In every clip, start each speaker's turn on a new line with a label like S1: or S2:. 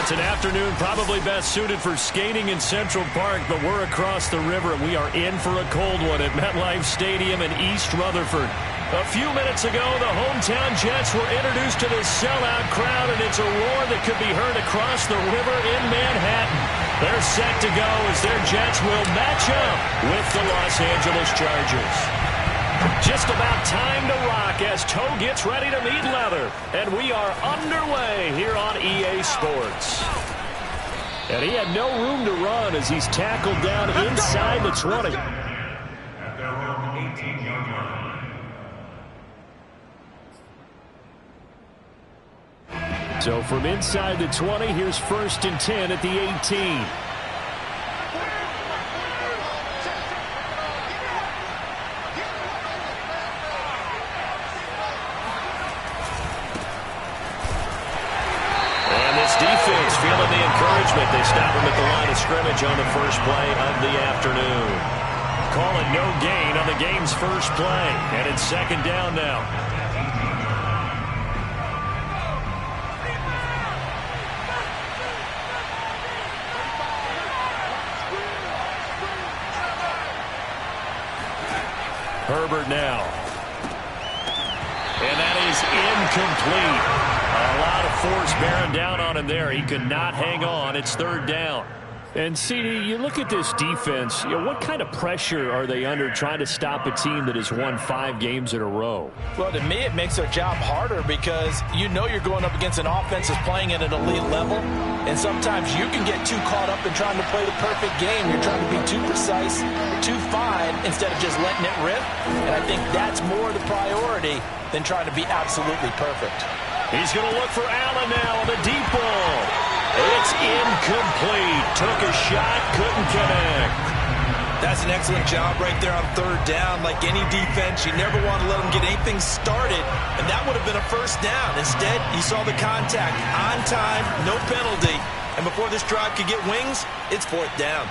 S1: It's an afternoon probably best suited for skating in Central Park, but we're across the river, and we are in for a cold one at MetLife Stadium in East Rutherford. A few minutes ago, the hometown Jets were introduced to this sellout crowd, and it's a roar that could be heard across the river in Manhattan. They're set to go as their Jets will match up with the Los Angeles Chargers. Just about time to rock as toe gets ready to meet leather. And we are underway here on EA Sports. And he had no room to run as he's tackled down inside the 20.
S2: At their own 18-yard line.
S1: So from inside the 20, here's 1st and 10 at the 18. Defense feeling the encouragement. They stop him at the line of scrimmage on the first play of the afternoon. Call it no gain on the game's first play. And it's 2nd down now. Herbert now. And that is incomplete. A lot of force bearing down on him there. He could not hang on. It's 3rd down. And, CD, you look at this defense, what kind of pressure are they under trying to stop a team that has won 5 games in a row?
S3: Well, to me, it makes their job harder because you know you're going up against an offense that's playing at an elite level, and sometimes you can get too caught up in trying to play the perfect game. You're trying to be too precise, too fine, instead of just letting it rip, and I think that's more the priority than trying to be absolutely perfect.
S1: He's going to look for Allen now on the deep ball. It's incomplete. Took a shot, couldn't connect.
S4: That's an excellent job right there on 3rd down. Like any defense, you never want to let them get anything started, and that would have been a 1st down. Instead, you saw the contact on time, no penalty, and before this drive could get wings, it's 4th down.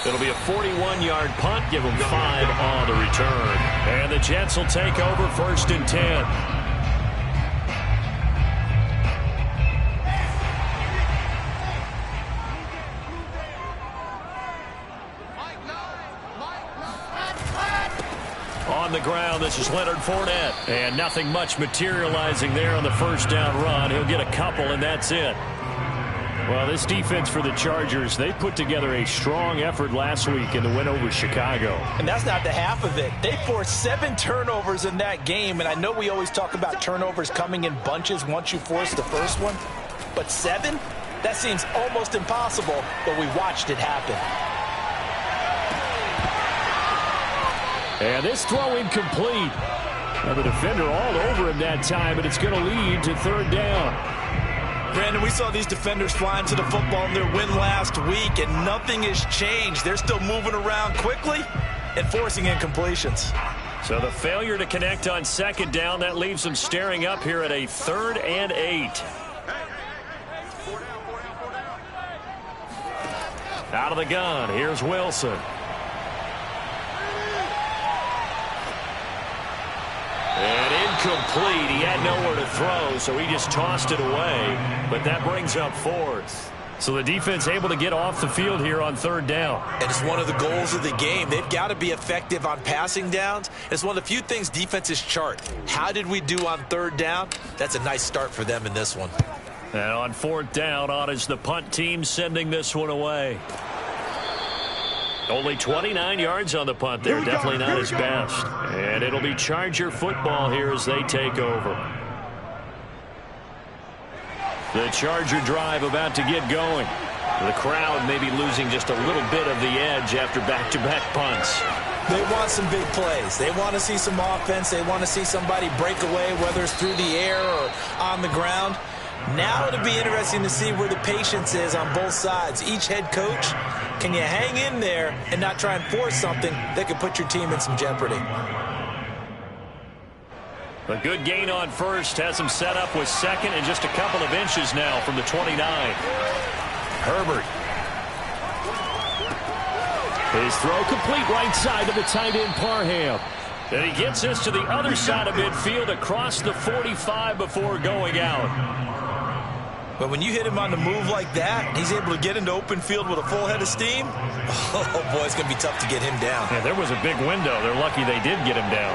S1: It'll be a 41-yard punt. Give them 5 on the return. And the Jets will take over 1st and 10. On the ground, this is Leonard Fournette. And nothing much materializing there on the 1st down run. He'll get a couple, and that's it. Well, this defense for the Chargers, they put together a strong effort last week in the win over Chicago.
S3: And that's not the half of it. They forced 7 turnovers in that game, and I know we always talk about turnovers coming in bunches once you force the first one, but 7? That seems almost impossible, but we watched it happen.
S1: And this throw incomplete. Now the defender all over him that time, but it's going to lead to 3rd down.
S4: Brandon, we saw these defenders flying to the football in their win last week, and nothing has changed. They're still moving around quickly and forcing incompletions.
S1: So the failure to connect on 2nd down, that leaves them staring up here at a 3rd and 8. Out of the gun, here's Wilson. And incomplete. He had nowhere to throw, so he just tossed it away. But that brings up 4th. So the defense able to get off the field here on 3rd down.
S4: And it's one of the goals of the game. They've got to be effective on passing downs. It's one of the few things defenses chart. How did we do on 3rd down? That's a nice start for them in this one.
S1: And on 4th down, on is the punt team sending this one away. Only 29 yards on the punt there. Definitely not his best. And it'll be Charger football here as they take over. The Charger drive about to get going. The crowd may be losing just a little bit of the edge after back-to-back punts.
S4: They want some big plays. They want to see some offense. They want to see somebody break away, whether it's through the air or on the ground. Now it'll be interesting to see where the patience is on both sides. Each head coach, can you hang in there and not try and force something that could put your team in some jeopardy?
S1: A good gain on 1st has him set up with 2nd and just a couple of inches now from the 29. Herbert. His throw complete right side to the tight end Parham. And he gets this to the other side of midfield across the 45 before going out.
S4: But when you hit him on the move like that, he's able to get into open field with a full head of steam. Oh, boy, it's going to be tough to get him down.
S1: Yeah, there was a big window. They're lucky they did get him down.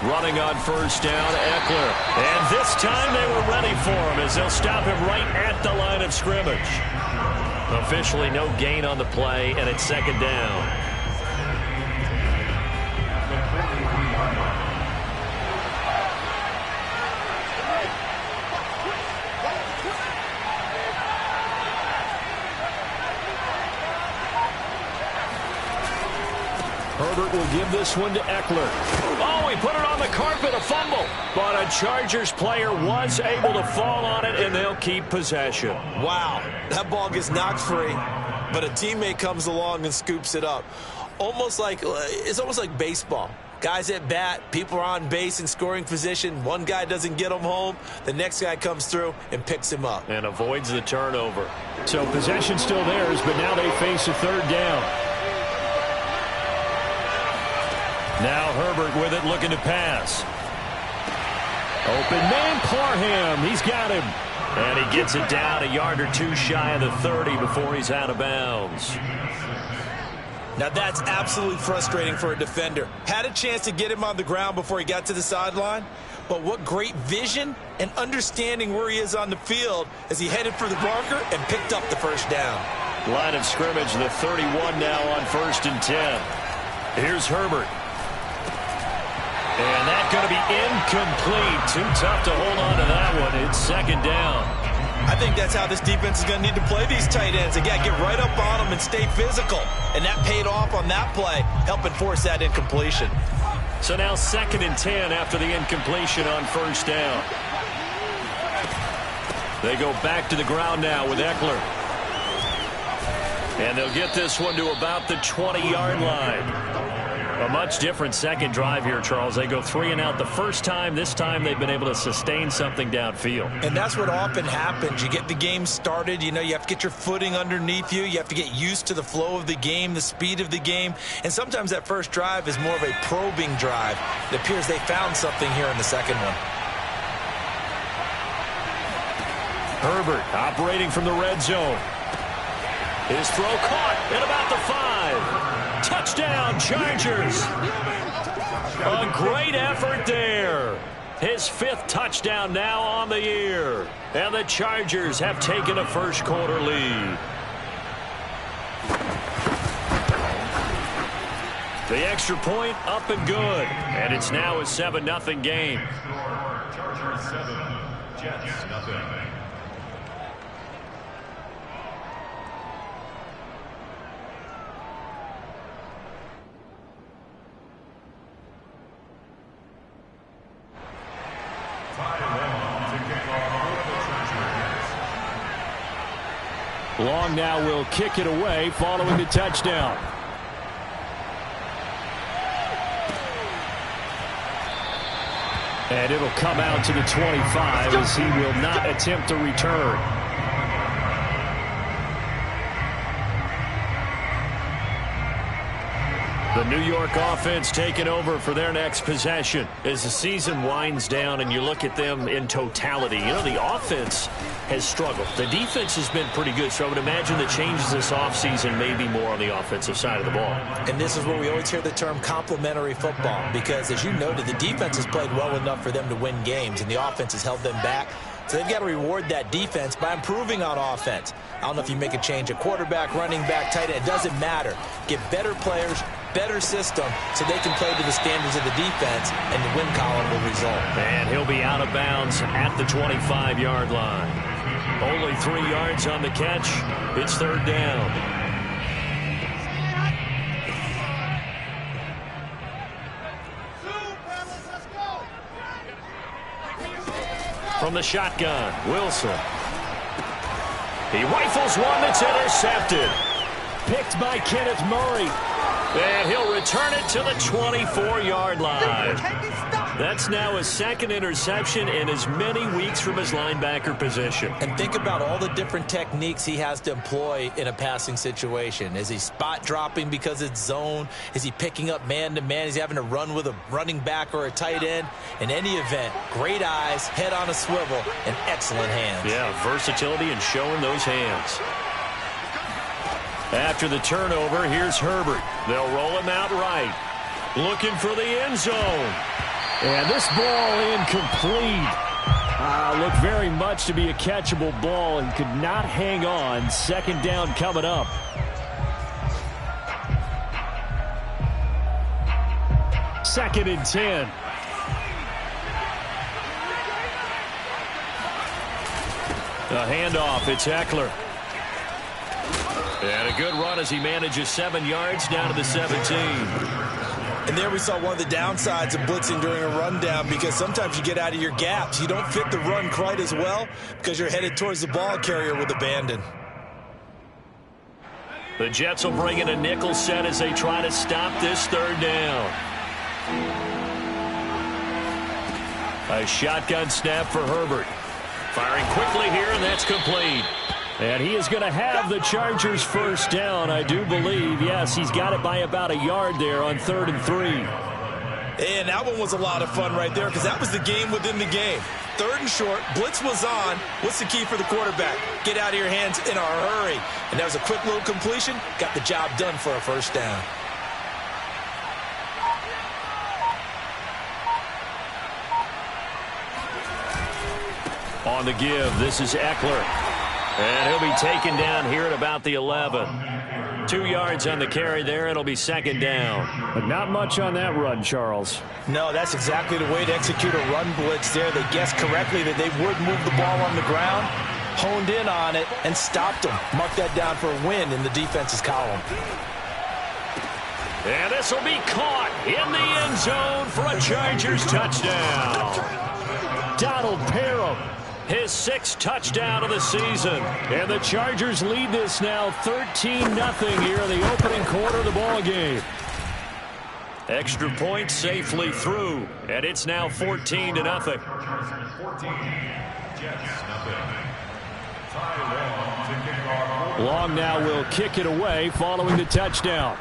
S1: Running on first down, Eckler. And this time they were ready for him as they'll stop him right at the line of scrimmage. Officially no gain on the play, and it's second down. Herbert will give this one to Eckler. Oh, he put it on the carpet, a fumble. But a Chargers player was able to fall on it, and they'll keep possession.
S4: Wow, that ball gets knocked free, but a teammate comes along and scoops it up. It's almost like baseball. Guys at bat, people are on base in scoring position. One guy doesn't get him home. The next guy comes through and picks him up.
S1: And avoids the turnover. So possession still theirs, but now they face a third down. Now Herbert with it, looking to pass. Open man, Parham. He's got him. And he gets it down a yard or two shy of the 30 before he's out of bounds.
S4: Now that's absolutely frustrating for a defender. Had a chance to get him on the ground before he got to the sideline, but what great vision and understanding where he is on the field as he headed for the marker and picked up the first down.
S1: Line of scrimmage, the 31 now on 1st and 10. Here's Herbert. And that's going to be incomplete. Too tough to hold on to that one. It's second down.
S4: I think that's how this defense is going to need to play these tight ends. They got to get right up on them and stay physical. And that paid off on that play, helping force that incompletion.
S1: So now 2nd and 10 after the incompletion on first down. They go back to the ground now with Eckler. And they'll get this one to about the 20-yard line. A much different second drive here, Charles. They go 3 and out the first time. This time they've been able to sustain something downfield.
S4: And that's what often happens. You get the game started. You know, you have to get your footing underneath you. You have to get used to the flow of the game, the speed of the game. And sometimes that first drive is more of a probing drive. It appears they found something here in the second one.
S1: Herbert operating from the red zone. His throw caught at about the 5. Touchdown, Chargers. A great effort there. His 5th touchdown now on the year. And the Chargers have taken a first-quarter lead. The extra point up and good. And it's now a 7-0 game.
S2: Chargers 7, Jets nothing.
S1: Long now will kick it away following the touchdown. And it'll come out to the 25 as he will not attempt to return. The New York offense taking over for their next possession as the season winds down and you look at them in totality. You know, the offense has struggled. The defense has been pretty good, so I would imagine the changes this offseason may be more on the offensive side of the ball.
S4: And this is where we always hear the term complementary football because, as you noted, the defense has played well enough for them to win games, and the offense has held them back. So they've got to reward that defense by improving on offense. I don't know if you make a change at quarterback, running back, tight end. It doesn't matter. Get better players, better system, so they can play to the standards of the defense, and the win column will result.
S1: And he'll be out of bounds at the 25-yard line. Only 3 yards on the catch. It's third down. From the shotgun, Wilson. He rifles one that's intercepted. Picked by Kenneth Murray. And he'll return it to the 24-yard line. That's now his second interception in as many weeks from his linebacker position.
S4: And think about all the different techniques he has to employ in a passing situation. Is he spot dropping because it's zone? Is he picking up man-to-man? Is he having to run with a running back or a tight end? In any event, great eyes, head on a swivel, and excellent hands.
S1: Yeah, versatility and showing those hands. After the turnover, here's Herbert. They'll roll him out right. Looking for the end zone. And this ball incomplete. Looked very much to be a catchable ball and could not hang on. Second down coming up. Second and 10. A handoff. It's Eckler. And a good run as he manages 7 yards down to the 17.
S4: And there we saw one of the downsides of blitzing during a rundown, because sometimes you get out of your gaps. You don't fit the run quite as well because you're headed towards the ball carrier with abandon.
S1: The Jets will bring in a nickel set as they try to stop this third down. A shotgun snap for Herbert. Firing quickly here, and that's complete. And he is going to have the Chargers first down, I do believe. Yes, he's got it by about a yard there on 3rd and 3.
S4: And that one was a lot of fun right there, because that was the game within the game. 3rd and short, blitz was on. What's the key for the quarterback? Get out of your hands in a hurry. And that was a quick little completion. Got the job done for a first down.
S1: On the give, this is Eckler. And he'll be taken down here at about the 11. 2 yards on the carry there. It'll be second down.
S5: But not much on that run, Charles.
S4: No, that's exactly the way to execute a run blitz there. They guessed correctly that they would move the ball on the ground, honed in on it, and stopped them. Mark that down for a win in the defense's column.
S1: And this will be caught in the end zone for a Chargers touchdown. Donald Parham. His 6th touchdown of the season. And the Chargers lead this now 13-0 here in the opening quarter of the ball game. Extra point safely through. And it's now 14-0. Long now will kick it away following the touchdown.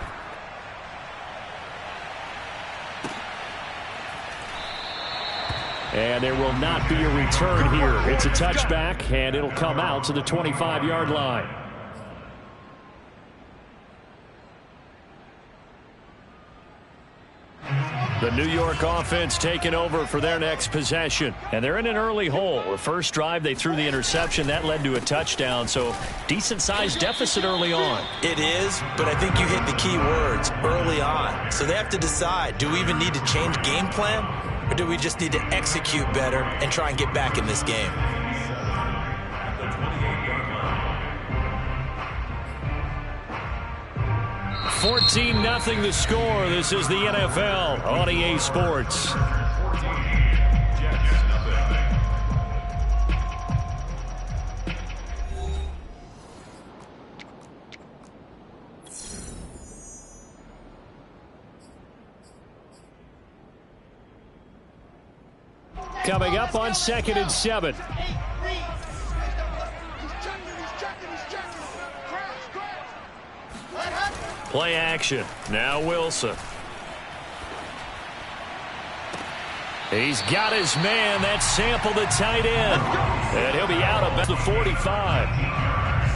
S1: And there will not be a return here. It's a touchback, and it'll come out to the 25-yard line. The New York offense taking over for their next possession. And they're in an early hole. The first drive, they threw the interception. That led to a touchdown. So decent-sized deficit early on.
S4: It is, but I think you hit the key words, early on. So they have to decide, do we even need to change game plan? Or do we just need to execute better and try and get back in this game?
S1: $14-0 the score. This is the NFL on EA Sports. Coming up on 2nd and 7. Play action. Now Wilson. He's got his man. That's Sample, the tight end. And he'll be out about the 45.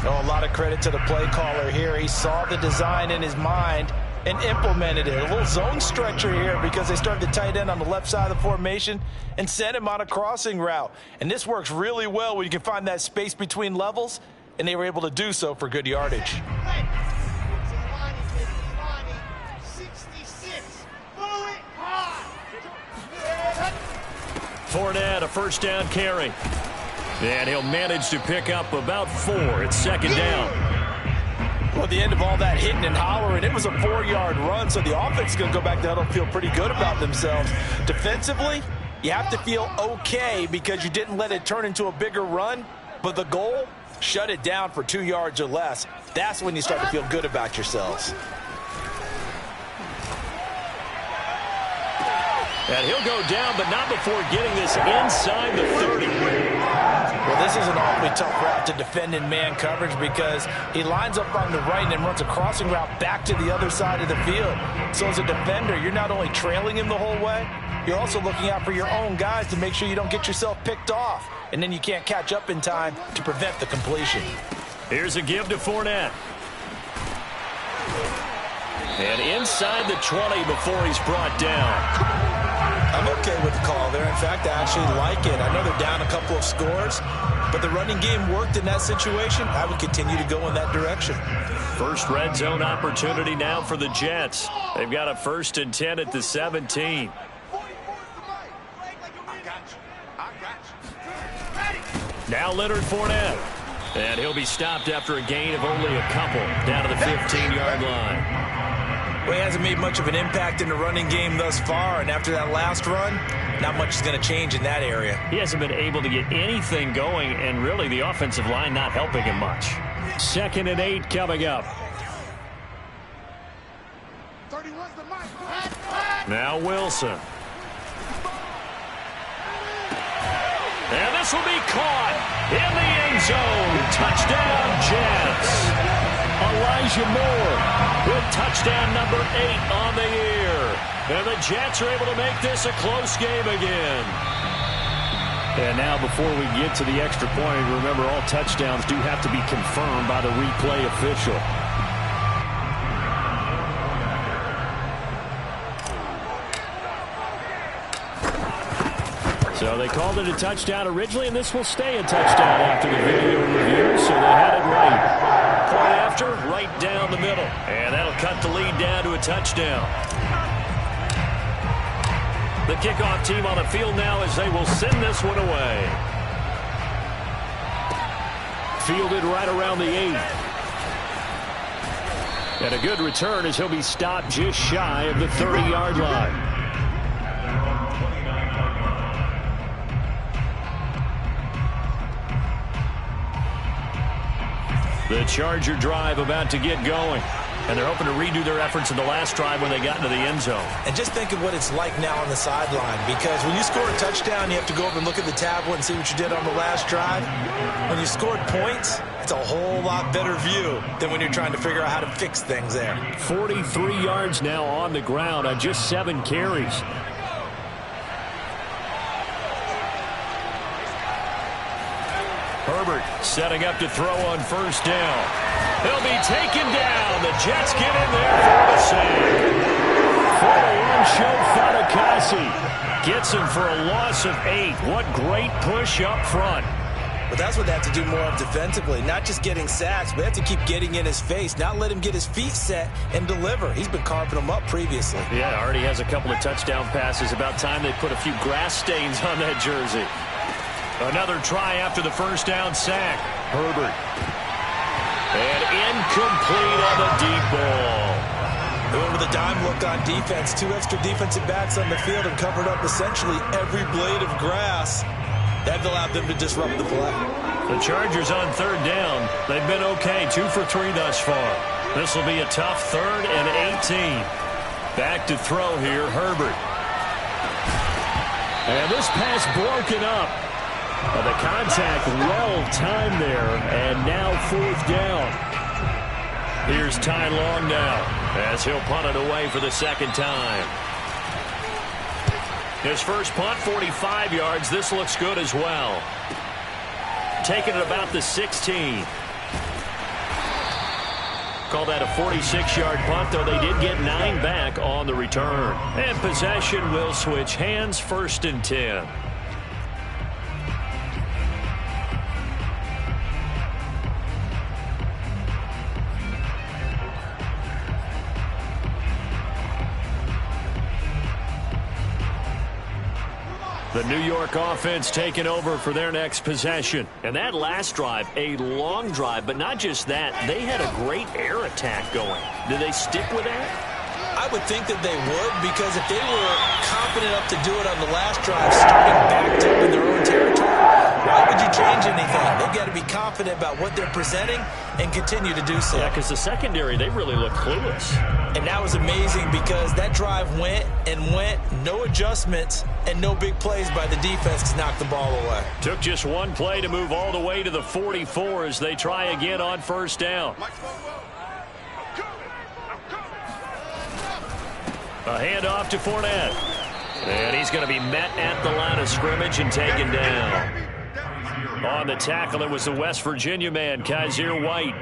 S4: Oh, a lot of credit to the play caller here. He saw the design in his mind and implemented it. A little zone stretcher here because they started the tight end on the left side of the formation and sent him on a crossing route. And this works really well when you can find that space between levels, and they were able to do so for good yardage.
S1: Fournette, a first down carry. And he'll manage to pick up about 4. It's second down.
S4: Well, at the end of all that hitting and hollering, it was a 4-yard run, so the offense is going to go back to huddle and feel pretty good about themselves. Defensively, you have to feel okay because you didn't let it turn into a bigger run, but the goal, shut it down for 2 yards or less. That's when you start to feel good about yourselves.
S1: And he'll go down, but not before getting this inside the 30.
S3: Well, this is an awfully tough route to defend in man coverage because he lines up on the right and then runs a crossing route back to the other side of the field. So as a defender, you're not only trailing him the whole way, you're also looking out for your own guys to make sure you don't get yourself picked off. And then you can't catch up in time to prevent the completion.
S1: Here's a give to Fournette. And inside the 20 before he's brought down.
S3: I'm okay with the call there. In fact, I actually like it. I know they're down a couple of scores, but the running game worked in that situation. I would continue to go in that direction.
S1: First red zone opportunity now for the Jets. They've got a 1st and 10 at the 17. Now Leonard Fournette. And he'll be stopped after a gain of only a couple down to the 15-yard line.
S3: Well, he hasn't made much of an impact in the running game thus far, and after that last run, not much is going to change in that area.
S1: He hasn't been able to get anything going, and really the offensive line not helping him much. 2nd and 8 coming up. Now Wilson. And this will be caught in the end zone. Touchdown, Jets. Elijah Moore with touchdown number 8 on the year. And the Jets are able to make this a close game again. And now before we get to the extra point, remember all touchdowns do have to be confirmed by the replay official. So they called it a touchdown originally, and this will stay a touchdown after the video review, so they had it right. Point after, right down the middle. And that'll cut the lead down to a touchdown. The kickoff team on the field now as they will send this one away. Fielded right around the 8. And a good return as he'll be stopped just shy of the 30-yard line. The Charger drive about to get going. And they're hoping to redo their efforts in the last drive when they got into the end zone.
S3: And just think of what it's like now on the sideline. Because when you score a touchdown, you have to go over and look at the tablet and see what you did on the last drive. When you scored points, it's a whole lot better view than when you're trying to figure out how to fix things there.
S1: 43 yards now on the ground on just 7 carries. Herbert setting up to throw on 1st down. He'll be taken down. The Jets get in there for the save. For the one-show, Fatukasi gets him for a loss of 8. What great push up front.
S3: But that's what they have to do more of defensively. Not just getting sacks, but they have to keep getting in his face. Not let him get his feet set and deliver. He's been carving them up previously.
S1: Yeah, already has a couple of touchdown passes. About time they put a few grass stains on that jersey. Another try after the 1st down sack. Herbert. And incomplete on the deep ball.
S3: Going with a dime look on defense. 2 extra defensive backs on the field and covered up essentially every blade of grass. That allowed them to disrupt the play.
S1: The Chargers on 3rd down. They've been okay. 2 for 3 thus far. This will be a tough 3rd and 18. Back to throw here, Herbert. And this pass broken up. The contact well timed there, and now 4th down. Here's Ty Long now as he'll punt it away for the 2nd time. His first punt, 45 yards. This looks good as well. Taking it about the 16. Call that a 46-yard punt, though they did get 9 back on the return. And possession will switch hands, 1st and 10. The New York offense taking over for their next possession. And that last drive, a long drive, but not just that. They had a great air attack going. Do they stick with that?
S3: I would think that they would, because if they were confident enough to do it on the last drive, starting backed up in their own territory,
S4: Why would you change anything? They've got to be confident about what they're presenting and continue to do so.
S1: Yeah, because the secondary, they really look clueless.
S4: And that was amazing because that drive went and went, no adjustments, and no big plays by the defense to knock the ball away.
S1: Took just one play to move all the way to the 44 as they try again on first down. A handoff to Fournette. And he's going to be met at the line of scrimmage and taken down. On the tackle, it was the West Virginia man, Kaiser White.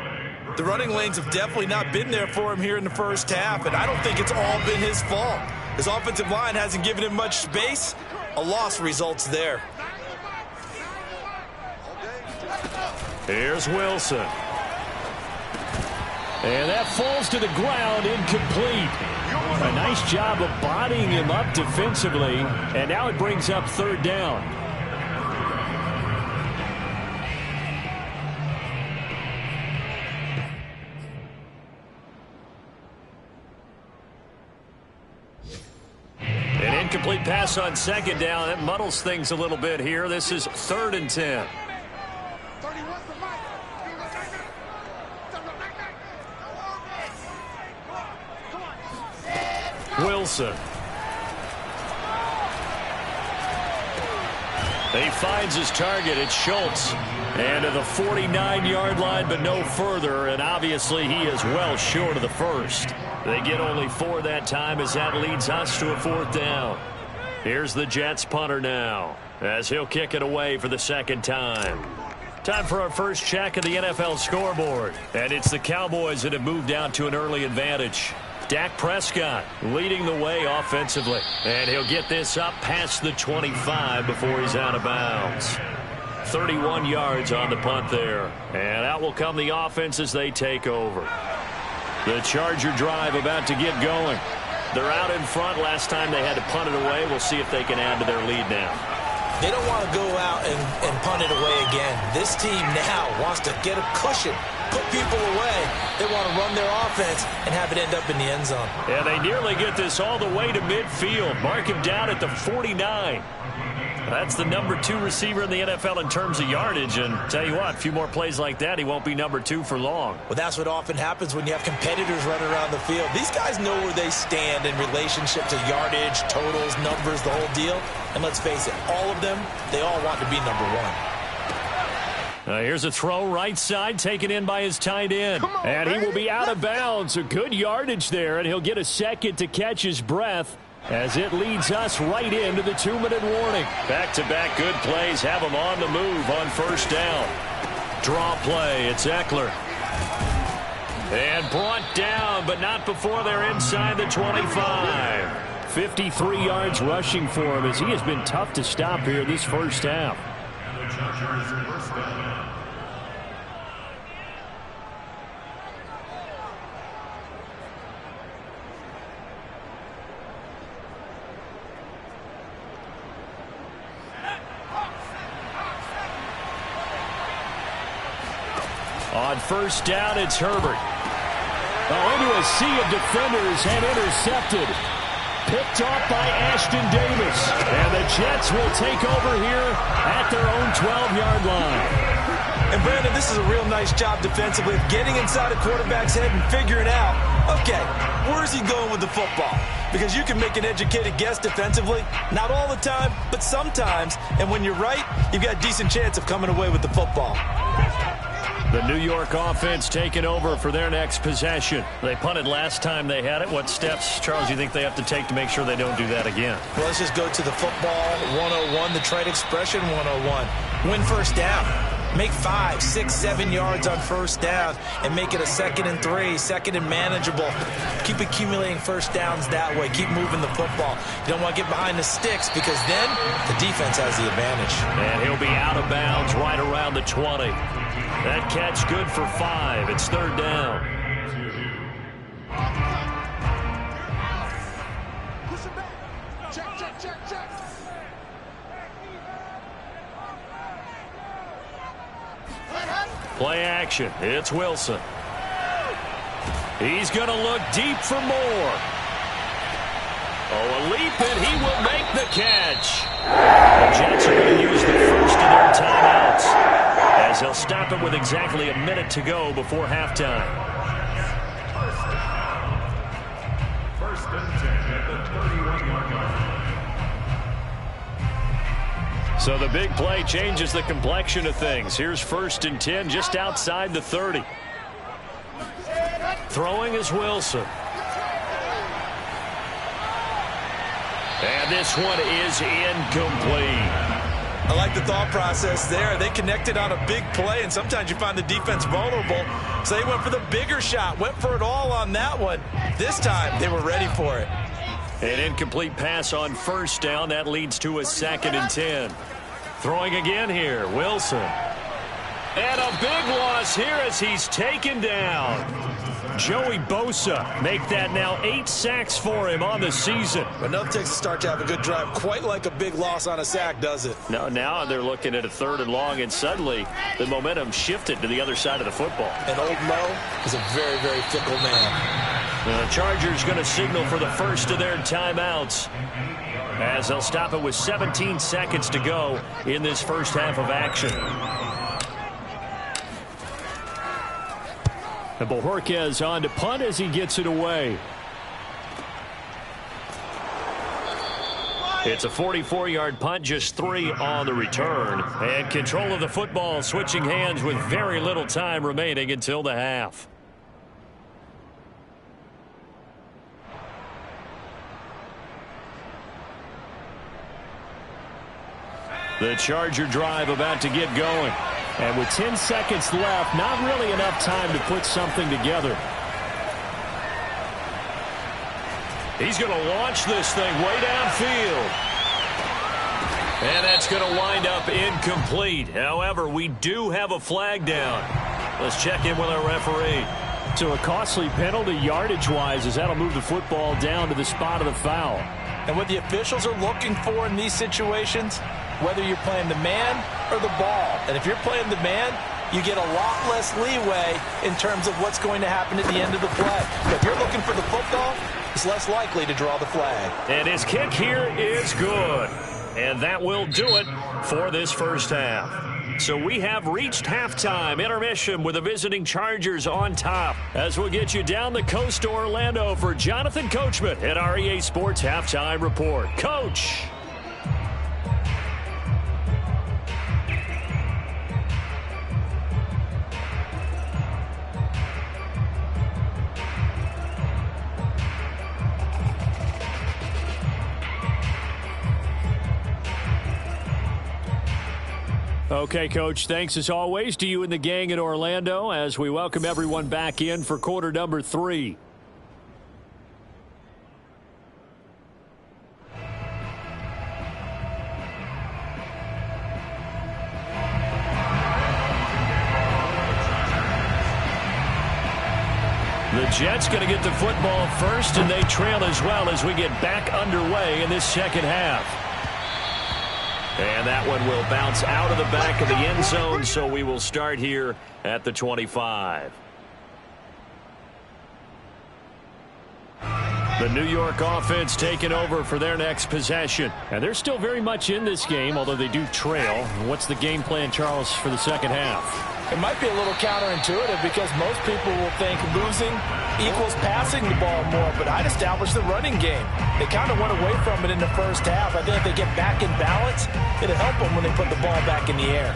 S4: The running lanes have definitely not been there for him here in the first half, and I don't think it's all been his fault. His offensive line hasn't given him much space. A loss results there.
S1: Here's Wilson. And that falls to the ground, incomplete. A nice job of bodying him up defensively, and now it brings up third down. An incomplete pass on second down. That muddles things a little bit here. This is 3rd and 10. Wilson. He finds his target. It's Schultz. And to the 49-yard line, but no further. And obviously he is well short of the first. They get only 4 that time as that leads us to a 4th down. Here's the Jets punter now as he'll kick it away for the second time. Time for our first check of the NFL scoreboard. And it's the Cowboys that have moved down to an early advantage. Dak Prescott leading the way offensively. And he'll get this up past the 25 before he's out of bounds. 31 yards on the punt there. And out will come the offense as they take over. The Charger drive about to get going. They're out in front. Last time they had to punt it away. We'll see if they can add to their lead now.
S4: They don't want to go out and punt it away again. This team now wants to get a cushion, put people away. They want to run their offense and have it end up in the end zone.
S1: Yeah, they nearly get this all the way to midfield. Mark him down at the 49. That's the number 2 receiver in the NFL in terms of yardage. And tell you what, a few more plays like that, he won't be number 2 for long.
S4: Well, that's what often happens when you have competitors running around the field. These guys know where they stand in relationship to yardage, totals, numbers, the whole deal. And let's face it, all of them, they all want to be number 1.
S1: Here's a throw right side taken in by his tight end. And he will be out of bounds. A good yardage there, and he'll get a second to catch his breath as it leads us right into the 2-minute warning. Back-to-back good plays have him on the move on first down. Draw play, it's Eckler. And brought down, but not before they're inside the 25. 53 yards rushing for him as he has been tough to stop here this first half.
S2: The Chargers first down.
S1: On first down, it's Herbert. Into a sea of defenders and intercepted. Picked off by Ashton Davis. And the Jets will take over here at their own 12-yard line.
S4: And Brandon, this is a real nice job defensively of getting inside a quarterback's head and figuring out, okay, where's he going with the football? Because you can make an educated guess defensively. Not all the time, but sometimes. And when you're right, you've got a decent chance of coming away with the football.
S1: The New York offense taking over for their next possession. They punted last time they had it. What steps, Charles, do you think they have to take to make sure they don't do that again?
S4: Well, let's just go to the football 101, the trade expression 101. Win first down. Make 5, 6, 7 yards on first down and make it a 2nd and 3, 2nd and manageable. Keep accumulating first downs that way. Keep moving the football. You don't want to get behind the sticks because then the defense has the advantage.
S1: And he'll be out of bounds right around the 20. That catch good for 5. It's 3rd down. Play action. It's Wilson. He's going to look deep for more. Oh, a leap, and he will make the catch. The Jets are going to use the first of their timeouts, as they'll stop it with exactly a minute to go before halftime.
S2: First and 10 at the 31-yard line.
S1: So the big play changes the complexion of things. Here's first and 10 just outside the 30. Throwing is Wilson. And this one is incomplete.
S3: I like the thought process there. They connected on a big play, and sometimes you find the defense vulnerable. So they went for the bigger shot, went for it all on that one. This time, they were ready for it.
S1: An incomplete pass on first down. That leads to a 2nd and 10. Throwing again here, Wilson. And a big loss here as he's taken down. Joey Bosa make that now 8 sacks for him on the season.
S3: Enough takes a start to have a good drive. Quite like a big loss on a sack, does it?
S1: Now they're looking at a 3rd and long, and suddenly the momentum shifted to the other side of the football.
S3: And Old Mo is a very, very fickle man.
S1: The Chargers going to signal for the first of their timeouts, as they'll stop it with 17 seconds to go in this first half of action.
S5: And Bojorquez on to punt as he gets it away.
S1: It's a 44-yard punt, just 3 on the return. And control of the football switching hands with very little time remaining until the half. The Charger drive about to get going.
S5: And with 10 seconds left, not really enough time to put something together.
S1: He's going to launch this thing way downfield. And that's going to wind up incomplete. However, we do have a flag down. Let's check in with our referee.
S5: So a costly penalty yardage-wise, as that'll move the football down to the spot of the foul.
S3: And what the officials are looking for in these situations, whether you're playing the man or the ball. And if you're playing the man, you get a lot less leeway in terms of what's going to happen at the end of the play. But if you're looking for the football, it's less likely to draw the flag.
S1: And his kick here is good. And that will do it for this first half. So we have reached halftime intermission with the visiting Chargers on top, as we'll get you down the coast to Orlando for Jonathan Coachman at our EA Sports Halftime Report. Coach.
S5: Okay, Coach, thanks as always to you and the gang in Orlando as we welcome everyone back in for quarter number 3.
S1: The Jets going to get the football first, and they trail as well as we get back underway in this second half. And that one will bounce out of the back of the end zone, so we will start here at the 25. The New York offense taking over for their next possession.
S5: And they're still very much in this game, although they do trail. What's the game plan, Charles, for the second half?
S3: It might be a little counterintuitive because most people will think losing equals passing the ball more, but I'd establish the running game. They kind of went away from it in the first half. I think if they get back in balance, it'll help them when they put the ball back in the air.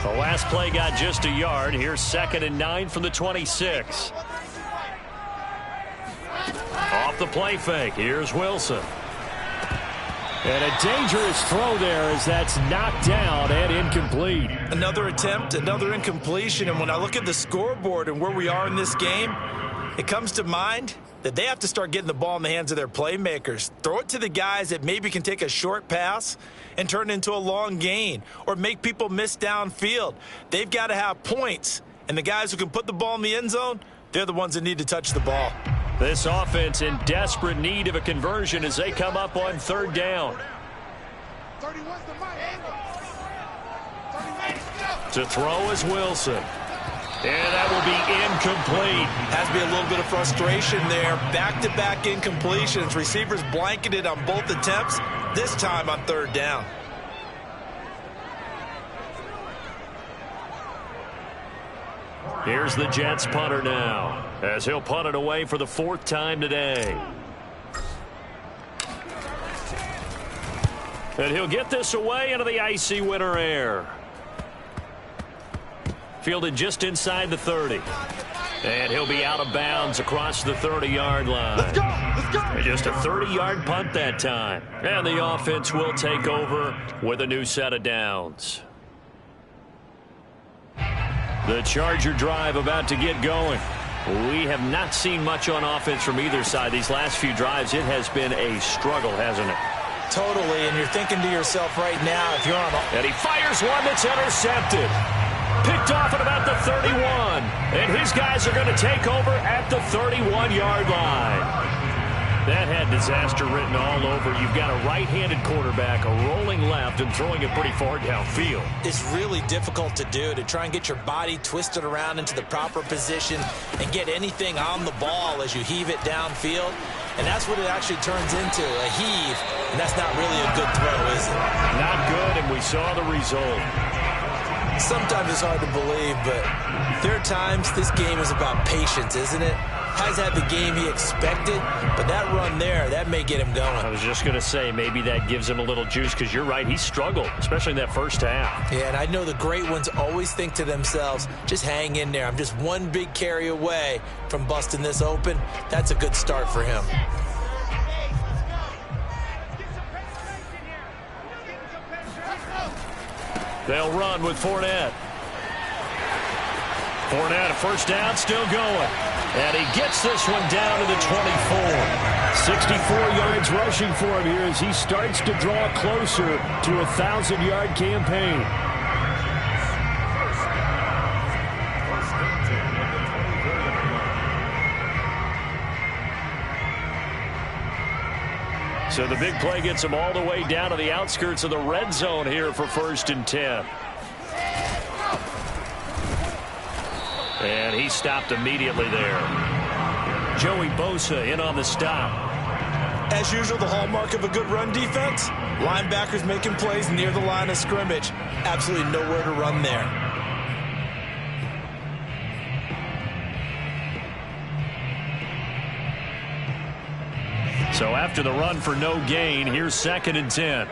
S1: The last play got just a yard. Here's 2nd and 9 from the 26. Off the play fake. Here's Wilson.
S5: And a dangerous throw there as that's knocked down and incomplete.
S3: Another attempt, another incompletion. And when I look at the scoreboard and where we are in this game, it comes to mind that they have to start getting the ball in the hands of their playmakers. Throw it to the guys that maybe can take a short pass and turn it into a long gain or make people miss downfield. They've got to have points. And the guys who can put the ball in the end zone, they're the ones that need to touch the ball.
S1: This offense in desperate need of a conversion as they come up on 3rd down. To throw is Wilson. And that will be incomplete.
S4: Has to be a little bit of frustration there. Back-to-back incompletions. Receivers blanketed on both attempts, this time on third down.
S1: Here's the Jets punter now, as he'll punt it away for the 4th time today. And he'll get this away into the icy winter air. Fielded just inside the 30. And he'll be out of bounds across the 30-yard line.
S2: Let's go! Let's go!
S1: And just a 30-yard punt that time. And the offense will take over with a new set of downs. The Charger drive about to get going. We have not seen much on offense from either side. These last few drives, it has been a struggle, hasn't it?
S4: Totally, and you're thinking to yourself right now, if you're on
S1: and he fires one that's intercepted. Picked off at about the 31. And his guys are going to take over at the 31-yard line. That had disaster written all over. You've got a right-handed quarterback, a rolling left, and throwing it pretty far downfield.
S4: It's really difficult to do, to try and get your body twisted around into the proper position and get anything on the ball as you heave it downfield. And that's what it actually turns into, a heave. And that's not really a good throw, is it?
S1: Not good, and we saw the result.
S4: Sometimes it's hard to believe, but there are times this game is about patience, isn't it? Has had the game he expected, but that run there, that may get him going.
S1: I was just going to say, maybe that gives him a little juice, because you're right, he struggled, especially in that first half.
S4: Yeah, and I know the great ones always think to themselves, just hang in there. I'm just one big carry away from busting this open. That's a good start for him.
S1: They'll run with Fournette. Fournette, a first down, still going. And he gets this one down to the 24.
S5: 64 yards rushing for him here as he starts to draw closer to a 1,000-yard campaign.
S1: So the big play gets him all the way down to the outskirts of the red zone here for 1st and 10. And he stopped immediately there. Joey Bosa in on the stop.
S4: As usual, the hallmark of a good run defense, linebackers making plays near the line of scrimmage. Absolutely nowhere to run there.
S1: So after the run for no gain, here's 2nd and 10.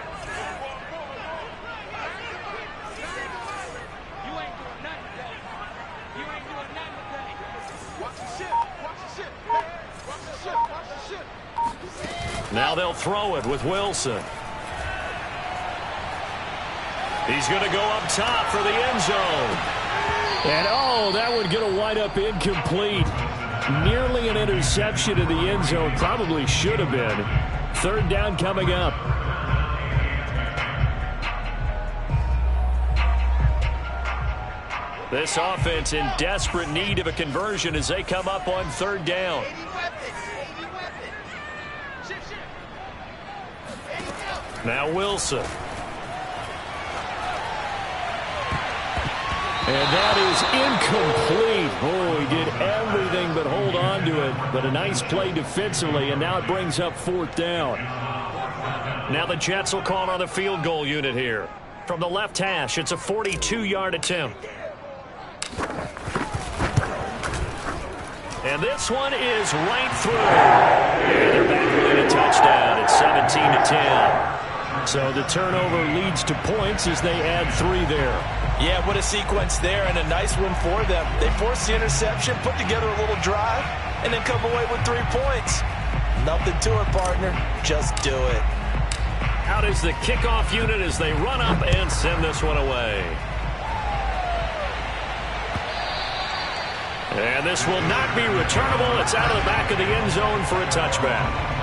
S1: Now they'll throw it with Wilson. He's going to go up top for the end zone.
S5: And, oh, that would get a wind up incomplete. Nearly an interception in the end zone. Probably should have been. 3rd down coming up.
S1: This offense in desperate need of a conversion as they come up on 3rd down. Now Wilson.
S5: And that is incomplete. Oh, he did everything but hold on to it. But a nice play defensively, and now it brings up 4th down.
S1: Now the Jets will call on the field goal unit here. From the left hash, it's a 42-yard attempt. And this one is right through. And they're back within a touchdown. It's 17-10. So the turnover leads to points as they add 3 there.
S4: Yeah, what a sequence there, and a nice one for them. They forced the interception, put together a little drive, and then come away with 3 points. Nothing to it, partner. Just do it.
S1: Out is the kickoff unit as they run up and send this one away. And this will not be returnable. It's out of the back of the end zone for a touchback.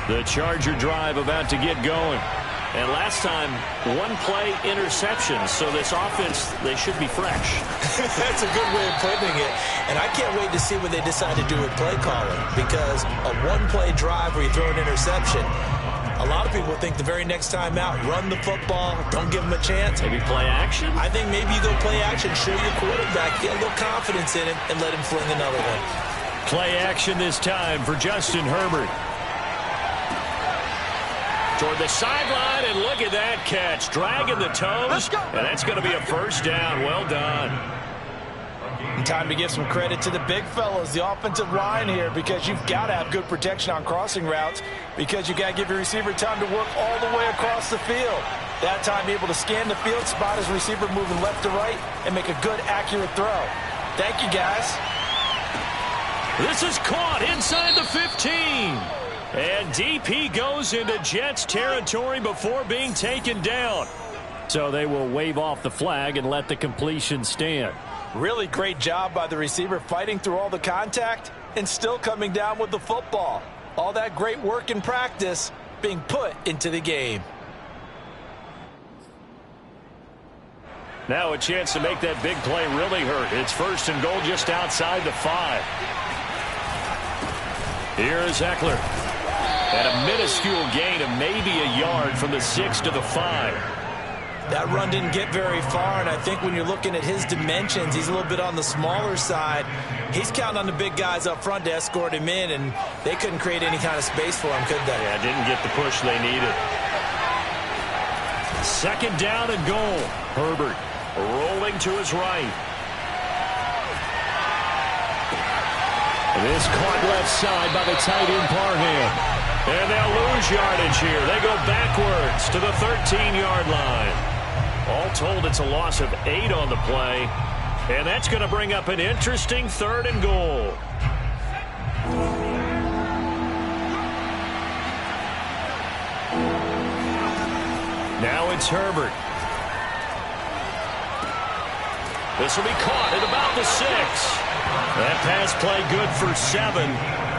S1: The Charger drive about to get going. And last time, one-play interception. So this offense, they should be fresh.
S4: That's a good way of putting it. And I can't wait to see what they decide to do with play calling. Because a one-play drive where you throw an interception, a lot of people think the very next time out, run the football, don't give them a chance.
S1: Maybe play action?
S4: I think maybe you go play action, show your quarterback, get a little confidence in him, and let him fling another one.
S1: Play action this time for Justin Herbert. Toward the sideline, and look at that catch. Dragging the toes, and that's going to be a first down. Well done.
S3: And time to give some credit to the big fellas, the offensive line here, because you've got to have good protection on crossing routes, because you got to give your receiver time to work all the way across the field. That time able to scan the field, spot his receiver moving left to right, and make a good, accurate throw. Thank you, guys.
S1: This is caught inside the 15. And DP goes into Jets territory before being taken down. So they will wave off the flag and let the completion stand.
S3: Really great job by the receiver fighting through all the contact and still coming down with the football. All that great work in practice being put into the game.
S1: Now a chance to make that big play really hurt. It's first and goal just outside the 5. Here's Eckler. At a minuscule gain of maybe a yard from the 6 to the 5.
S4: That run didn't get very far, and I think when you're looking at his dimensions, he's a little bit on the smaller side. He's counting on the big guys up front to escort him in, and they couldn't create any kind of space for him, could they?
S1: Yeah, didn't get the push they needed. Second down and goal. Herbert rolling to his right. This caught left side by the tight end Parham. And they'll lose yardage here. They go backwards to the 13-yard line. All told, it's a loss of 8 on the play. And that's going to bring up an interesting third and goal. Now it's Herbert. This will be caught at about the 6. That pass play good for 7,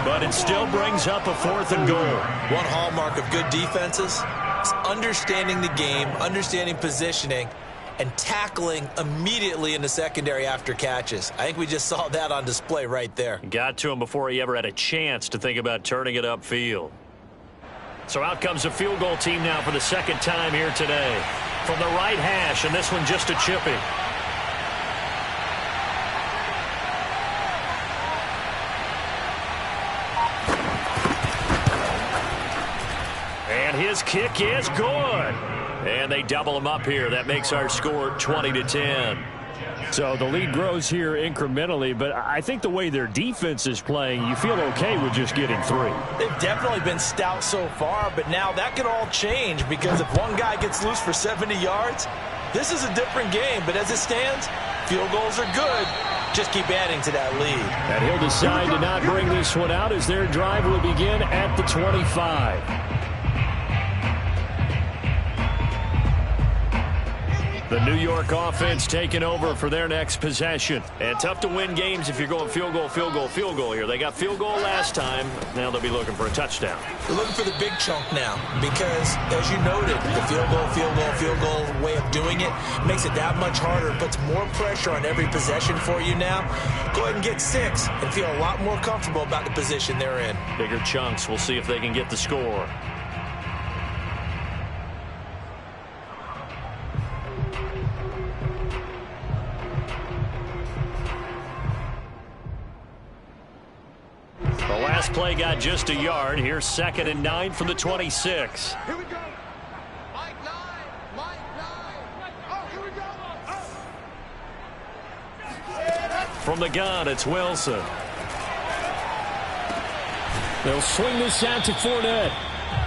S1: but it still brings up a 4th and goal.
S4: One hallmark of good defenses is understanding the game, understanding positioning, and tackling immediately in the secondary after catches. I think we just saw that on display right there.
S1: Got to him before he ever had a chance to think about turning it upfield. So out comes a field goal team now for the second time here today. From the right hash, and this one just a chippy. And his kick is good. And they double him up here. That makes our score 20-10.
S5: So the lead grows here incrementally, but I think the way their defense is playing, you feel okay with just getting 3.
S3: They've definitely been stout so far, but now that could all change, because if one guy gets loose for 70 yards, this is a different game. But as it stands, field goals are good. Just keep adding to that lead.
S5: And he'll decide to not bring this one out as their drive will begin at the 25. The New York offense taking over for their next possession. And tough to win games if you're going field goal, field goal, field goal here. They got field goal last time. Now they'll be looking for a touchdown.
S4: They're looking for the big chunk now because, as you noted, the field goal way of doing it makes it that much harder, puts more pressure on every possession for you now. Go ahead and get 6 and feel a lot more comfortable about the position they're in.
S1: Bigger chunks. We'll see if they can get the score. The last play got just a yard. Here's 2nd and 9 from the 26.
S2: Here we go. Mike 9. Oh, here we go.
S1: From the gun, it's Wilson.
S5: They'll swing this out to Fournette.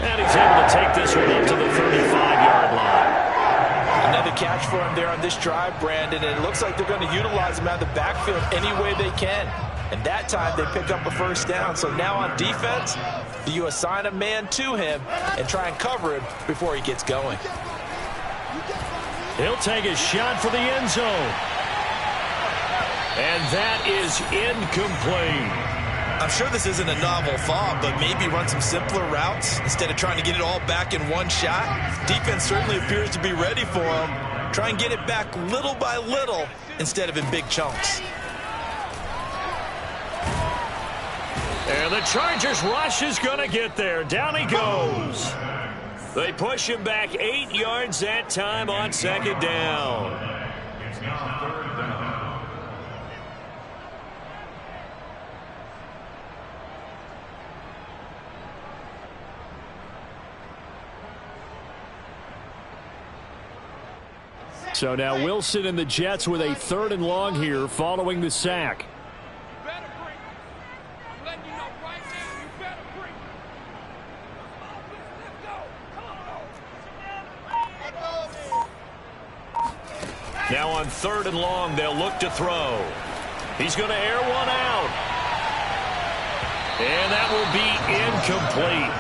S1: And he's able to take this one up to the 35-yard line.
S3: Another catch for him there on this drive, Brandon, and it looks like they're going to utilize him out of the backfield any way they can. And that time they pick up a first down. So now on defense, you assign a man to him and try and cover him before he gets going.
S1: He'll take a shot for the end zone. And that is incomplete.
S4: I'm sure this isn't a novel thought, but maybe run some simpler routes instead of trying to get it all back in one shot. Defense certainly appears to be ready for him. Try and get it back little by little instead of in big chunks.
S1: And the Chargers rush is going to get there. Down he goes. They push him back 8 yards that time on second down.
S2: It's now third down.
S5: So now Wilson and the Jets with a 3rd and long here following the sack.
S1: Now on 3rd and long, they'll look to throw. He's going to air one out. And that will be incomplete.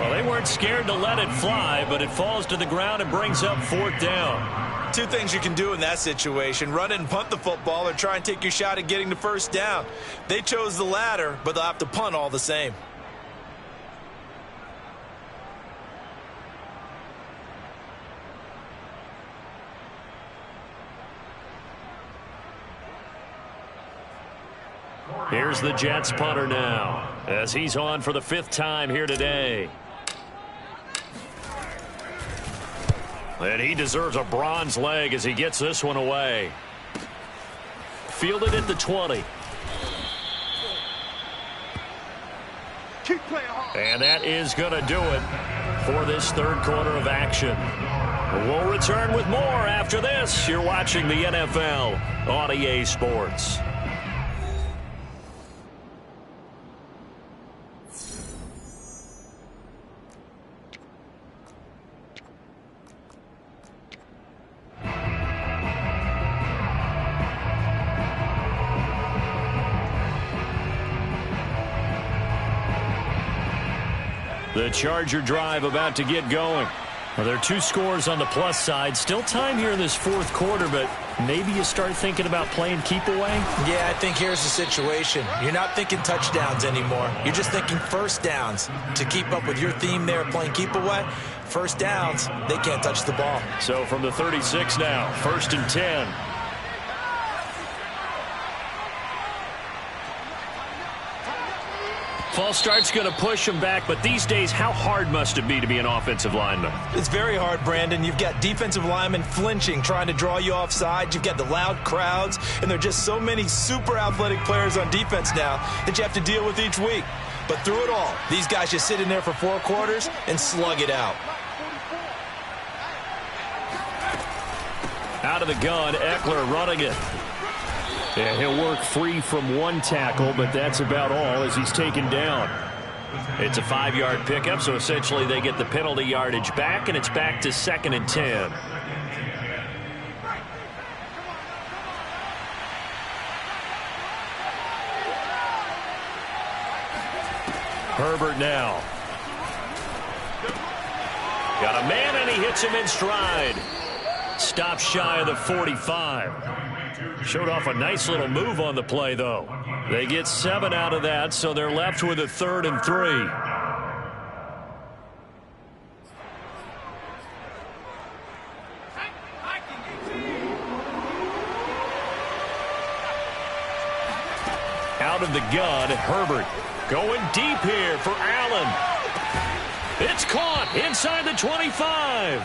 S1: Well, they weren't scared to let it fly, but it falls to the ground and brings up 4th down.
S4: Two things you can do in that situation: run it and punt the football, or try and take your shot at getting the first down. They chose the latter, but they'll have to punt all the same.
S1: Here's the Jets punter now, as he's on for the 5th time here today. And he deserves a bronze leg as he gets this one away. Fielded at the 20. And that is going to do it for this 3rd quarter of action. We'll return with more after this. You're watching the NFL on EA Sports. The Charger drive about to get going. Well, there are 2 scores on the plus side. Still time here in this 4th quarter, but maybe you start thinking about playing keep away?
S4: Yeah, I think here's the situation. You're not thinking touchdowns anymore. You're just thinking first downs. To keep up with your theme there, playing keep away, first downs, they can't touch the ball.
S1: So from the 36 now, 1st and 10. False start's going to push him back, but these days, how hard must it be to be an offensive lineman?
S4: It's very hard, Brandon. You've got defensive linemen flinching, trying to draw you off sides. You've got the loud crowds, and there are just so many super athletic players on defense now that you have to deal with each week. But through it all, these guys just sit in there for 4 quarters and slug it out.
S1: Out of the gun, Eckler running it. Yeah, he'll work free from 1 tackle, but that's about all as he's taken down. It's a 5-yard pickup, so essentially they get the penalty yardage back, and it's back to 2nd and 10. Herbert now. Got a man, and he hits him in stride. Stop shy of the 45. Showed off a nice little move on the play, though. They get 7 out of that, so they're left with a 3rd and 3. Out of the gun, Herbert going deep here for Allen. It's caught inside the 25.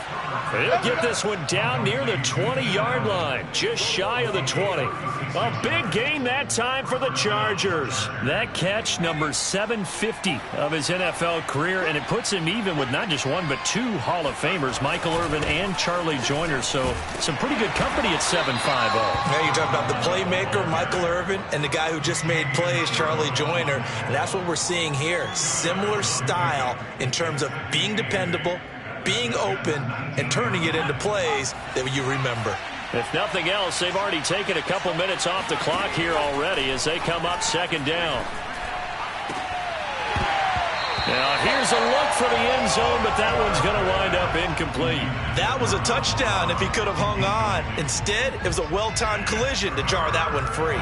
S1: They'll get this one down near the 20-yard line, just shy of the 20. A big gain that time for the Chargers. That catch, number 750 of his NFL career, and it puts him even with not just 1 but 2 Hall of Famers, Michael Irvin and Charlie Joyner. So some pretty good company at 7'5".
S4: Now you talk about the playmaker, Michael Irvin, and the guy who just made plays, Charlie Joyner. And that's what we're seeing here. Similar style in terms of being dependable, being open, and turning it into plays that you remember.
S1: If nothing else, they've already taken a couple minutes off the clock here already as they come up 2nd down. Now here's a look for the end zone, but that one's going to wind up incomplete.
S4: That was a touchdown if he could have hung on. Instead, it was a well-timed collision to jar that one free.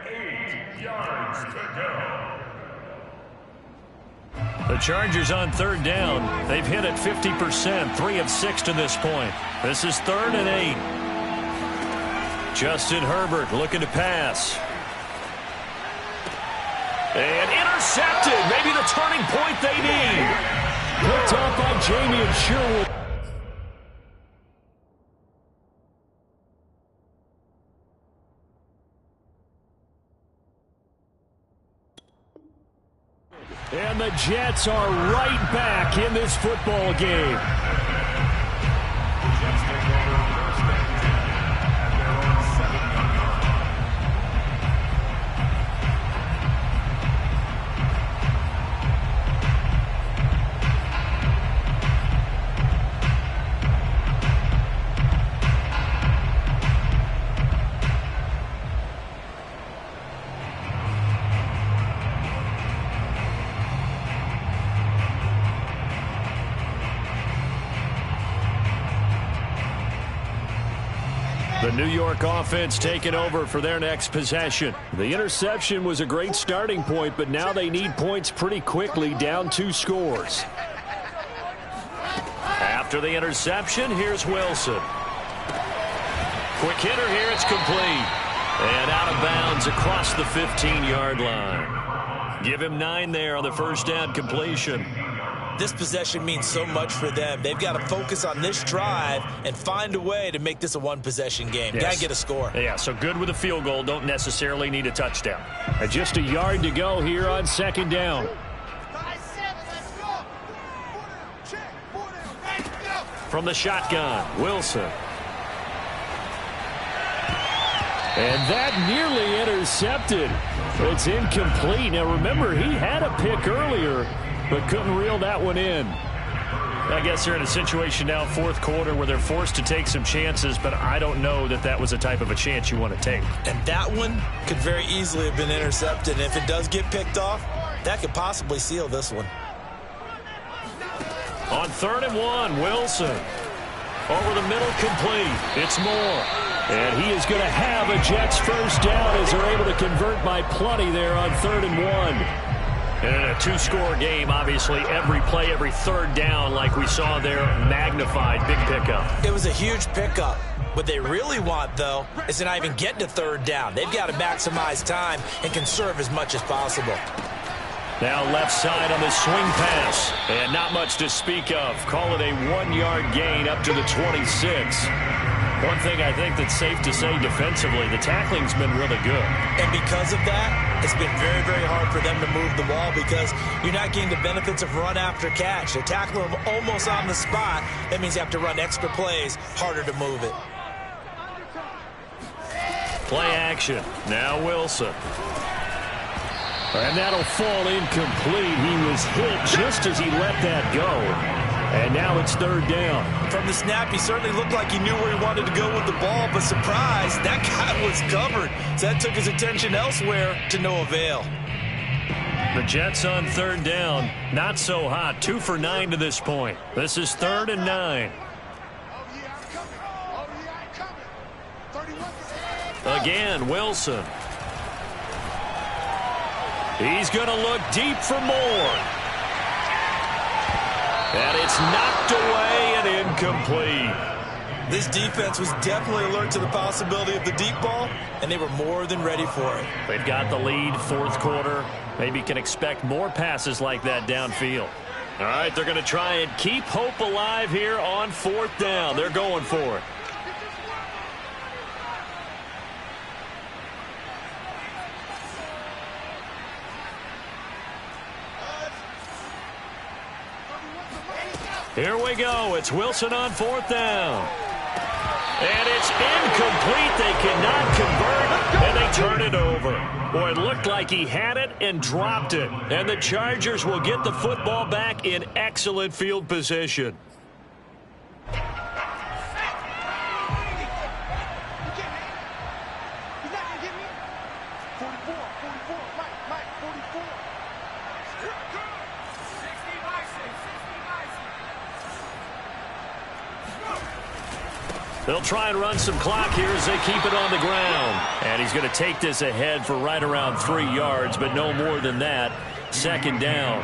S2: 8 yards to go.
S1: The Chargers on third down. They've hit it 50%, 3 of 6 to this point. This is 3rd and 8. Justin Herbert looking to pass. And intercepted. Maybe the turning point they need.
S5: Picked off by Jamie and Sherwood. And the Jets are right back in this football game.
S2: Jets take over 1st and 10 at their own 7-yard line.
S1: The New York offense taking over for their next possession.
S5: The interception was a great starting point, but now they need points pretty quickly, down 2 scores.
S1: After the interception, here's Wilson. Quick hitter here, it's complete. And out of bounds across the 15-yard line. Give him 9 there on the first down completion.
S4: This possession means so much for them. They've got to focus on this drive and find a way to make this a one-possession game.
S1: Yes.
S4: Got to get a score.
S1: Yeah, so good with a field goal. Don't necessarily need a touchdown.
S5: And just a yard to go here on 2nd down.
S1: From the shotgun, Wilson.
S5: And that nearly intercepted. It's incomplete. Now, remember, he had a pick earlier, but couldn't reel that one in.
S1: I guess they're in a situation now, 4th quarter, where they're forced to take some chances, but I don't know that that was a type of a chance you want to take.
S4: And that one could very easily have been intercepted. And if it does get picked off, that could possibly seal this one.
S1: On 3rd and 1, Wilson. Over the middle, complete. It's Moore.
S5: And he is going to have a Jets first down as they're able to convert by plenty there on 3rd and 1.
S1: And in a 2-score game, obviously, every play, every 3rd down, like we saw there, magnified, big pickup.
S4: It was a huge pickup. What they really want, though, is to not even get to 3rd down. They've got to maximize time and conserve as much as possible.
S1: Now left side on the swing pass. And not much to speak of. Call it a 1-yard gain up to the 26. One thing I think that's safe to say defensively, the tackling's been really good.
S4: And because of that, it's been very, very hard for them to move the ball because you're not getting the benefits of run after catch. They tackle them almost on the spot. That means you have to run extra plays, harder to move it.
S1: Play action. Now Wilson.
S5: And that'll fall incomplete. He was hit just as he let that go. And now it's 3rd down.
S4: From the snap, he certainly looked like he knew where he wanted to go with the ball, but surprise, that guy was covered. So that took his attention elsewhere to no avail.
S1: The Jets on 3rd down. Not so hot. 2 for 9 to this point. This is 3rd and 9. Again, Wilson. He's going to look deep for more. And it's knocked away and incomplete.
S4: This defense was definitely alert to the possibility of the deep ball, and they were more than ready for it.
S1: They've got the lead, 4th quarter. Maybe can expect more passes like that downfield. All right, they're going to try and keep hope alive here on 4th down. They're going for it. Here we go. It's Wilson on 4th down. And it's incomplete. They cannot convert, and they turn it over. Boy, it looked like he had it and dropped it. And the Chargers will get the football back in excellent field position. They'll try and run some clock here as they keep it on the ground. And he's going to take this ahead for right around 3 yards, but no more than that. 2nd down.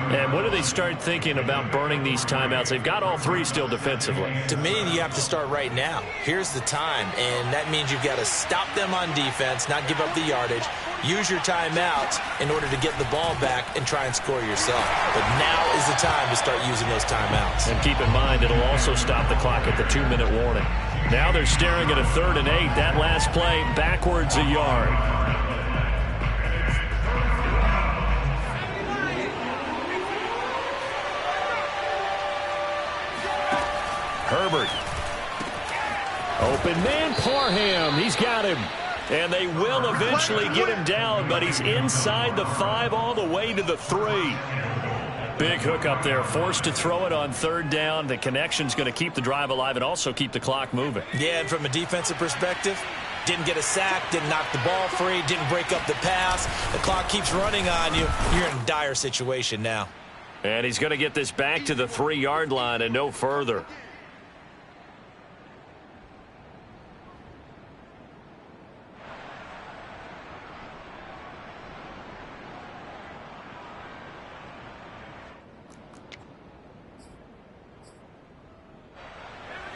S1: And when do they start thinking about burning these timeouts? They've got all 3 still defensively.
S4: To me, you have to start right now. Here's the time, and that means you've got to stop them on defense, not give up the yardage, use your timeouts in order to get the ball back and try and score yourself. But now is the time to start using those timeouts.
S1: And keep in mind, it'll also stop the clock at the 2-minute warning. Now they're staring at a 3rd and 8. That last play, backwards a yard. Herbert. Open man, Parham. He's got him. And they will eventually get him down, but he's inside the 5 all the way to the 3. Big hook up there, forced to throw it on 3rd down. The connection's going to keep the drive alive and also keep the clock moving.
S4: Yeah, and from a defensive perspective, didn't get a sack, didn't knock the ball free, didn't break up the pass. The clock keeps running on you. You're in a dire situation now.
S1: And he's going to get this back to the 3-yard line and no further.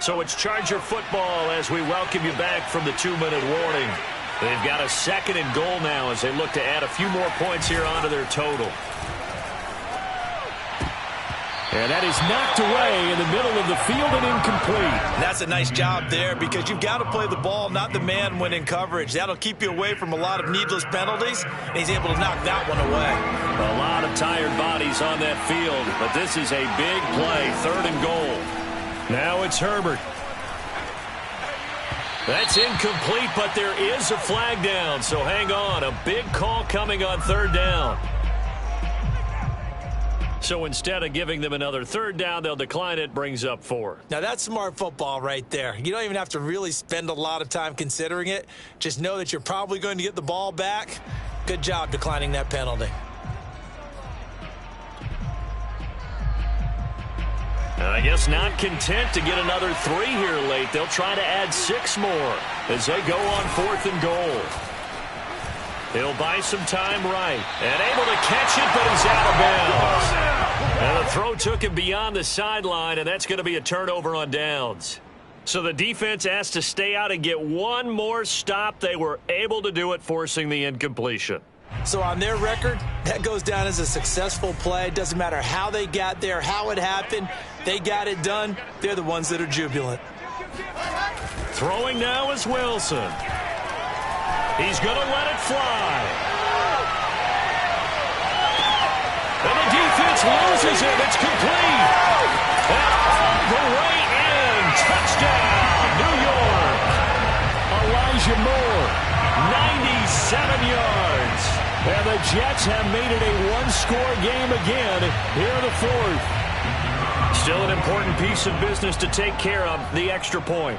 S1: So it's Charger football as we welcome you back from the 2-minute warning. They've got a 2nd and goal now as they look to add a few more points here onto their total. And that is knocked away in the middle of the field and incomplete.
S4: That's a nice job there because you've got to play the ball, not the man when in coverage. That'll keep you away from a lot of needless penalties, and he's able to knock that one away.
S1: A lot of tired bodies on that field, but this is a big play, 3rd and goal. Now it's Herbert. That's incomplete, but there is a flag down, so hang on. A big call coming on 3rd down. So instead of giving them another 3rd down, they'll decline it, brings up 4.
S4: Now, that's smart football right there. You don't even have to really spend a lot of time considering it. Just know that you're probably going to get the ball back. Good job declining that penalty.
S1: I guess not content to get another 3 here late. They'll try to add 6 more as they go on 4th and goal. He'll buy some time right. And able to catch it, but he's out of bounds. And the throw took him beyond the sideline, and that's going to be a turnover on downs. So the defense asked to stay out and get one more stop. They were able to do it, forcing the incompletion.
S4: So on their record, that goes down as a successful play. Doesn't matter how they got there, how it happened. They got it done. They're the ones that are jubilant.
S1: Throwing now is Wilson. He's going to let it fly. And the defense loses it. It's complete. And all the way in. Touchdown, New York. Elijah Moore, 97 yards. And the Jets have made it a one-score game again here in the 4th. Still an important piece of business to take care of, the extra point.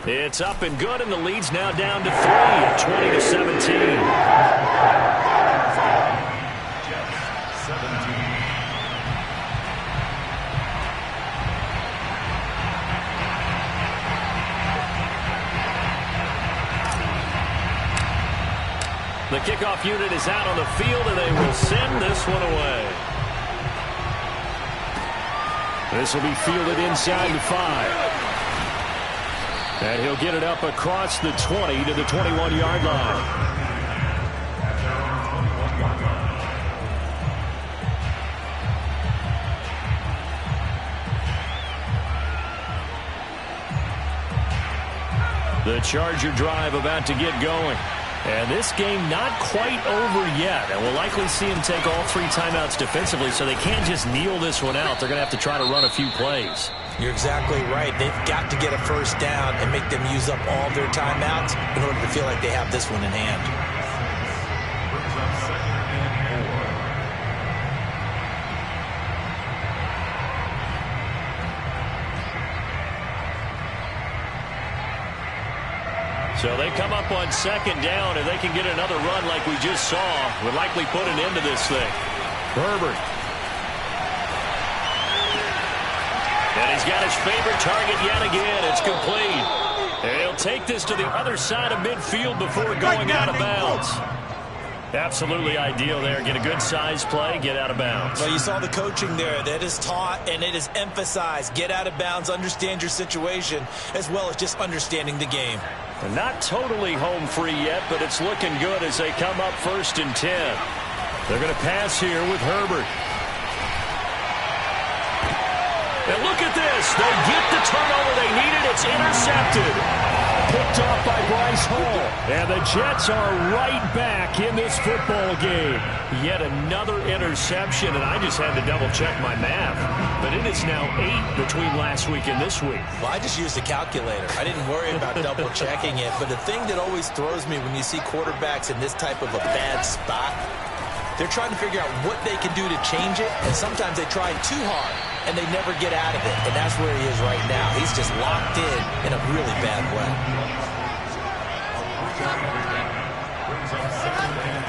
S1: It's up and good, and the lead's now down to 3 at 20-17. The kickoff unit is out on the field, and they will send this one away. This will be fielded inside the 5. And he'll get it up across the 20 to the 21-yard line. The Charger drive about to get going. And this game not quite over yet. And we'll likely see him take all 3 timeouts defensively, so they can't just kneel this one out. They're going to have to try to run a few plays.
S4: You're exactly right. They've got to get a first down and make them use up all their timeouts in order to feel like they have this one in hand.
S1: So they come up on 2nd down, and they can get another run like we just saw. Would likely put an end to this thing. Herbert. And he's got his favorite target yet again. It's complete. And he'll take this to the other side of midfield before going out of bounds. Absolutely ideal there. Get a good size play, get out of bounds.
S4: Well, you saw the coaching there. That is taught and it is emphasized. Get out of bounds, understand your situation, as well as just understanding the game.
S1: And not totally home free yet, but it's looking good as they come up 1st and 10. They're going to pass here with Herbert. And look at this. They get the turnover they needed. It's intercepted. Picked off by Bryce Hall. And the Jets are right back in this football game. Yet another interception, and I just had to double-check my math. But it is now 8 between last week and this week.
S4: Well, I just used a calculator. I didn't worry about double-checking it. But the thing that always throws me when you see quarterbacks in this type of a bad spot, they're trying to figure out what they can do to change it, and sometimes they try too hard, and they never get out of it. And that's where he is right now. He's just locked in a really bad way.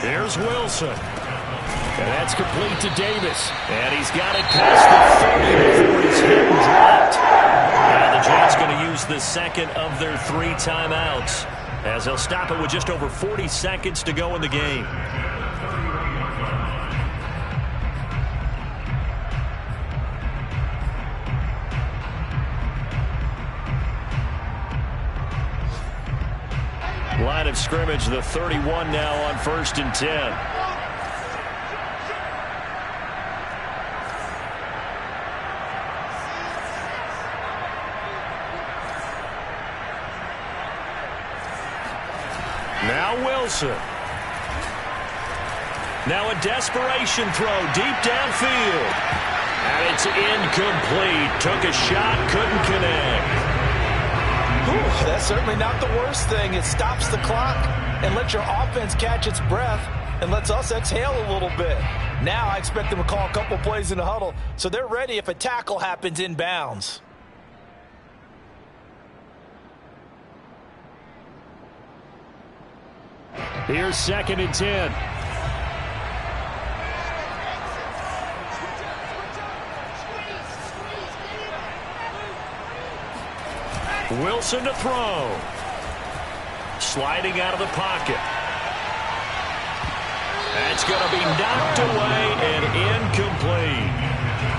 S1: Here's Wilson. And that's complete to Davis. And he's got it past the 30 before he's hit and dropped. And the Jets going to use the second of their 3 timeouts, as they'll stop it with just over 40 seconds to go in the game. Line of scrimmage, the 31 now on 1st and 10. Now Wilson. Now a desperation throw deep downfield. And it's incomplete. Took a shot, couldn't connect.
S3: That's certainly not the worst thing. It stops the clock and lets your offense catch its breath and lets us exhale a little bit. Now I expect them to call a couple plays in the huddle, so they're ready if a tackle happens inbounds.
S1: Here's 2nd and 10. Wilson to throw. Sliding out of the pocket. That's going to be knocked away and incomplete.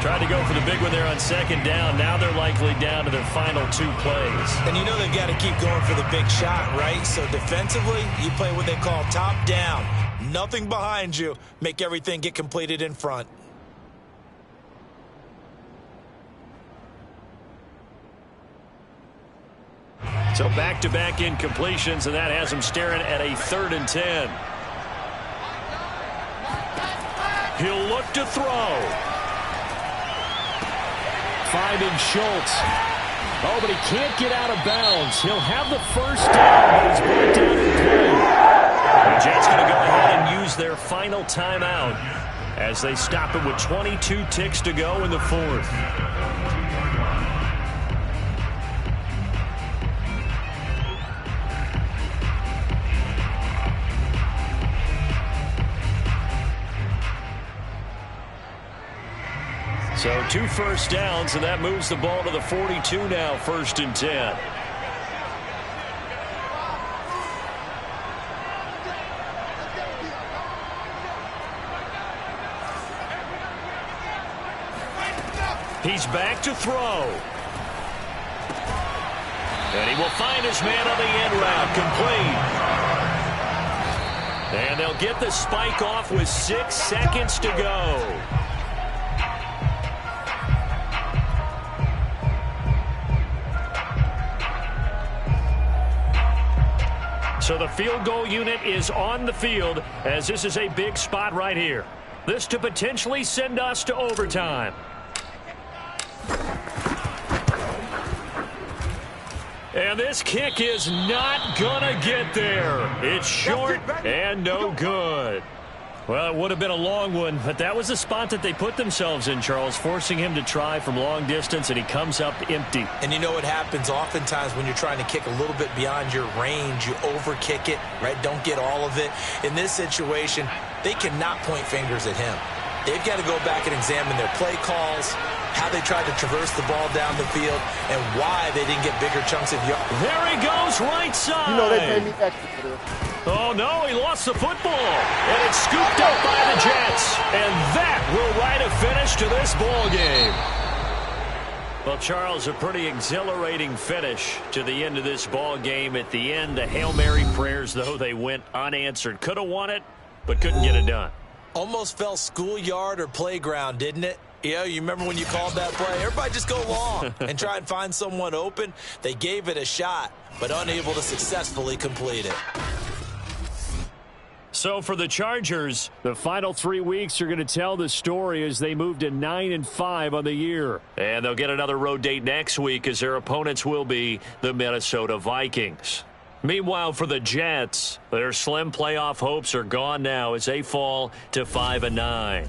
S1: Tried to go for the big one there on 2nd down. Now they're likely down to their final 2 plays.
S4: And you know they've got to keep going for the big shot, right? So defensively, you play what they call top down. Nothing behind you. Make everything get completed in front.
S1: So back-to-back incompletions, and that has them staring at a 3rd and 10. He'll look to throw. Finding Schultz. Oh, but he can't get out of bounds. He'll have the 1st down, but he's brought down in play. The Jets going to go ahead and use their final timeout as they stop it with 22 ticks to go in the 4th. So 2 first downs, and that moves the ball to the 42 now, 1st and 10. He's back to throw. And he will find his man on the end route, complete. And they'll get the spike off with 6 seconds to go. So the field goal unit is on the field, as this is a big spot right here. This to potentially send us to overtime. And this kick is not gonna get there. It's short and no good. Well, it would have been a long one, but that was the spot that they put themselves in, Charles, forcing him to try from long distance, and he comes up empty.
S4: And you know what happens oftentimes when you're trying to kick a little bit beyond your range, you overkick it, right? Don't get all of it. In this situation, they cannot point fingers at him. They've got to go back and examine their play calls, how they tried to traverse the ball down the field, and why they didn't get bigger chunks of yards.
S1: There he goes, right side.
S6: You know they pay me extra for this.
S1: Oh, no, he lost the football. And it's scooped up by the Jets. And that will write a finish to this ball game. Well, Charles, a pretty exhilarating finish to the end of this ball game. At the end, the Hail Mary prayers, though, they went unanswered. Could have won it, but couldn't get it done.
S4: Almost fell schoolyard or playground, didn't it? Yeah, you remember when you called that play? Everybody just go long and try and find someone open. They gave it a shot, but unable to successfully complete it.
S1: So for the Chargers, the final 3 weeks are going to tell the story as they move to 9-5 on the year. And they'll get another road date next week as their opponents will be the Minnesota Vikings. Meanwhile, for the Jets, their slim playoff hopes are gone now as they fall to 5-9.